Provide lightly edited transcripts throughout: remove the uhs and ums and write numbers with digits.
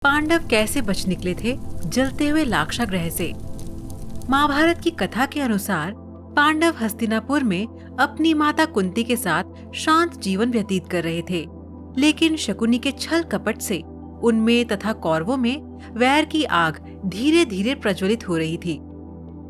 पांडव कैसे बच निकले थे जलते हुए लाक्षागृह से। महाभारत की कथा के अनुसार पांडव हस्तिनापुर में अपनी माता कुंती के साथ शांत जीवन व्यतीत कर रहे थे, लेकिन शकुनी के छल कपट से उनमें तथा कौरवों में वैर की आग धीरे धीरे प्रज्वलित हो रही थी।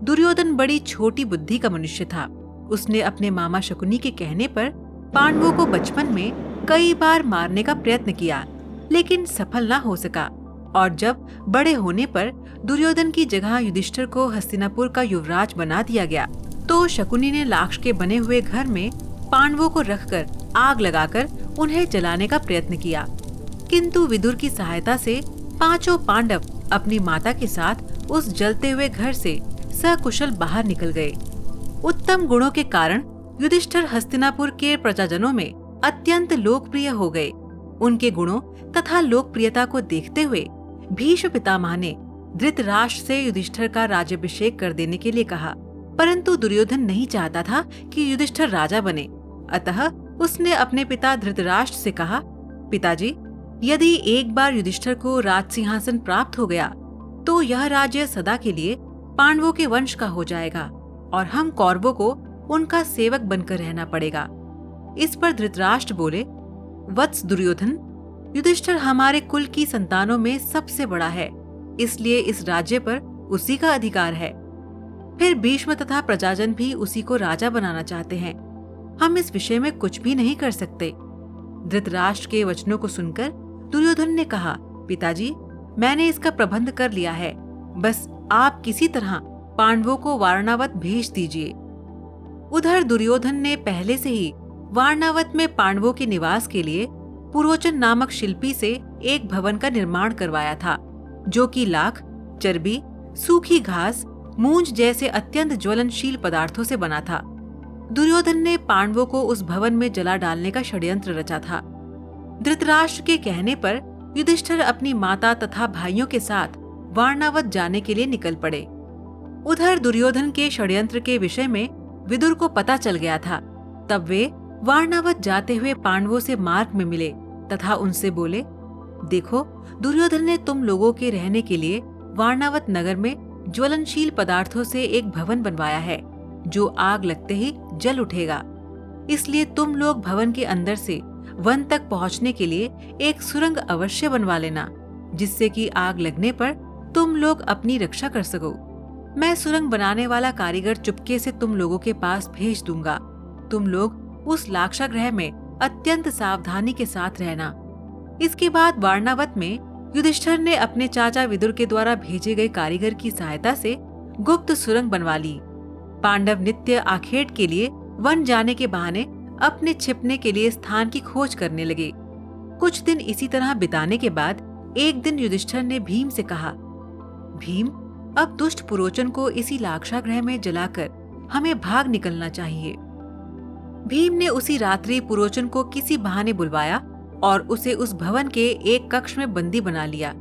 दुर्योधन बड़ी छोटी बुद्धि का मनुष्य था। उसने अपने मामा शकुनी के कहने पर पांडवों को बचपन में कई बार मारने का प्रयत्न किया, लेकिन सफल न हो सका। और जब बड़े होने पर दुर्योधन की जगह युधिष्ठिर को हस्तिनापुर का युवराज बना दिया गया, तो शकुनी ने लाक्ष के बने हुए घर में पांडवों को रखकर आग लगाकर उन्हें जलाने का प्रयत्न किया। किंतु विदुर की सहायता से पांचों पांडव अपनी माता के साथ उस जलते हुए घर से सकुशल बाहर निकल गए। उत्तम गुणों के कारण युधिष्ठिर हस्तिनापुर के प्रजाजनों में अत्यंत लोकप्रिय हो गए। उनके गुणों तथा लोकप्रियता को देखते हुए भीष्म पितामह ने धृतराष्ट्र से युधिष्ठिर का राज्याभिषेक कर देने के लिए कहा, परंतु दुर्योधन नहीं चाहता था कि युधिष्ठिर राजा बने। अतः उसने अपने पिता धृतराष्ट्र से कहा, पिताजी, यदि एक बार युधिष्ठिर को राज सिंहासन प्राप्त हो गया तो यह राज्य सदा के लिए पांडवों के वंश का हो जाएगा और हम कौरवों को उनका सेवक बनकर रहना पड़ेगा। इस पर धृतराष्ट्र बोले, वत्स दुर्योधन, युधिष्ठिर हमारे कुल की संतानों में सबसे बड़ा है, इसलिए इस राज्य पर उसी का अधिकार है। फिर भीष्म तथा प्रजाजन भी उसी को राजा बनाना चाहते हैं। हम इस विषय में कुछ भी नहीं कर सकते। धृतराष्ट्र के वचनों को सुनकर दुर्योधन ने कहा, पिताजी, मैंने इसका प्रबंध कर लिया है, बस आप किसी तरह पांडवों को वारणावत भेज दीजिए। उधर दुर्योधन ने पहले से ही वारणावत में पांडवों के निवास के लिए पुरोचन नामक शिल्पी से एक भवन का निर्माण करवाया था, जो कि लाख, चर्बी, सूखी घास, मूंज जैसे अत्यंत ज्वलनशील पदार्थों से बना था। दुर्योधन ने पांडवों को उस भवन में जला डालने का षड्यंत्र रचा था। धृतराष्ट्र के कहने पर युधिष्ठिर अपनी माता तथा भाइयों के साथ वारणावत जाने के लिए निकल पड़े। उधर दुर्योधन के षड्यंत्र के विषय में विदुर को पता चल गया था। तब वे वारणावत जाते हुए पांडवों से मार्ग में मिले तथा उनसे बोले, देखो, दुर्योधन ने तुम लोगों के रहने के लिए वारणावत नगर में ज्वलनशील पदार्थों से एक भवन बनवाया है, जो आग लगते ही जल उठेगा। इसलिए तुम लोग भवन के अंदर से वन तक पहुंचने के लिए एक सुरंग अवश्य बनवा लेना, जिससे कि आग लगने पर तुम लोग अपनी रक्षा कर सको। मैं सुरंग बनाने वाला कारीगर चुपके से तुम लोगों के पास भेज दूंगा। तुम लोग उस लाक्षागृह में अत्यंत सावधानी के साथ रहना। इसके बाद वारणावत में युधिष्ठिर ने अपने चाचा विदुर के द्वारा भेजे गए कारीगर की सहायता से गुप्त सुरंग बनवा ली। पांडव नित्य आखेट के लिए वन जाने के बहाने अपने छिपने के लिए स्थान की खोज करने लगे। कुछ दिन इसी तरह बिताने के बाद एक दिन युधिष्ठिर ने भीम से कहा, भीम, अब दुष्ट पुरोचन को इसी लाक्षागृह में जलाकर हमें भाग निकलना चाहिए। भीम ने उसी रात्रि पुरोचन को किसी बहाने बुलवाया और उसे उस भवन के एक कक्ष में बंदी बना लिया।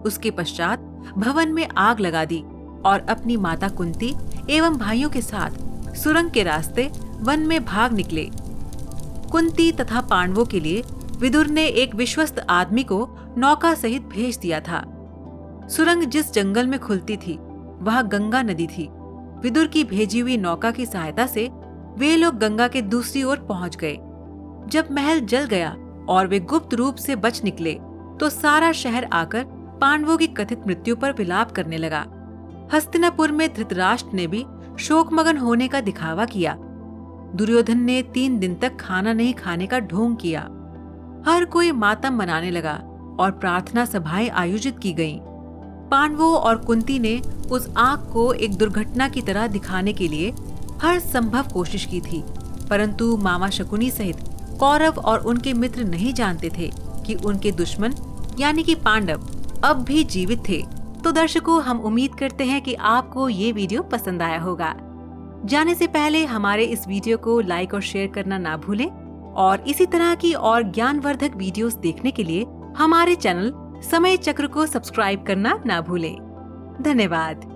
उसके पश्चात भवन में आग लगा दी और अपनी माता कुंती एवं भाइयों के साथ सुरंग के रास्ते वन में भाग निकले। कुंती तथा पांडवों के लिए विदुर ने एक विश्वस्त आदमी को नौका सहित भेज दिया था। सुरंग जिस जंगल में खुलती थी वह गंगा नदी थी। विदुर की भेजी हुई नौका की सहायता से वे लोग गंगा के दूसरी ओर पहुंच गए। जब महल जल गया और वे गुप्त रूप से बच निकले, तो सारा शहर आकर पांडवों की कथित मृत्यु पर विलाप करने लगा। हस्तिनापुर में धृतराष्ट्र ने भी शोकमगन होने का दिखावा किया। दुर्योधन ने 3 दिन तक खाना नहीं खाने का ढोंग किया। हर कोई मातम मनाने लगा और प्रार्थना सभाएं आयोजित की गईं। पांडवों और कुंती ने उस आग को एक दुर्घटना की तरह दिखाने के लिए हर संभव कोशिश की थी, परंतु मामा शकुनी सहित कौरव और उनके मित्र नहीं जानते थे कि उनके दुश्मन यानी कि पांडव अब भी जीवित थे। तो दर्शकों, हम उम्मीद करते हैं कि आपको ये वीडियो पसंद आया होगा। जाने से पहले हमारे इस वीडियो को लाइक और शेयर करना ना भूलें और इसी तरह की और ज्ञानवर्धक वीडियोस देखने के लिए हमारे चैनल समय चक्र को सब्सक्राइब करना ना भूलें। धन्यवाद।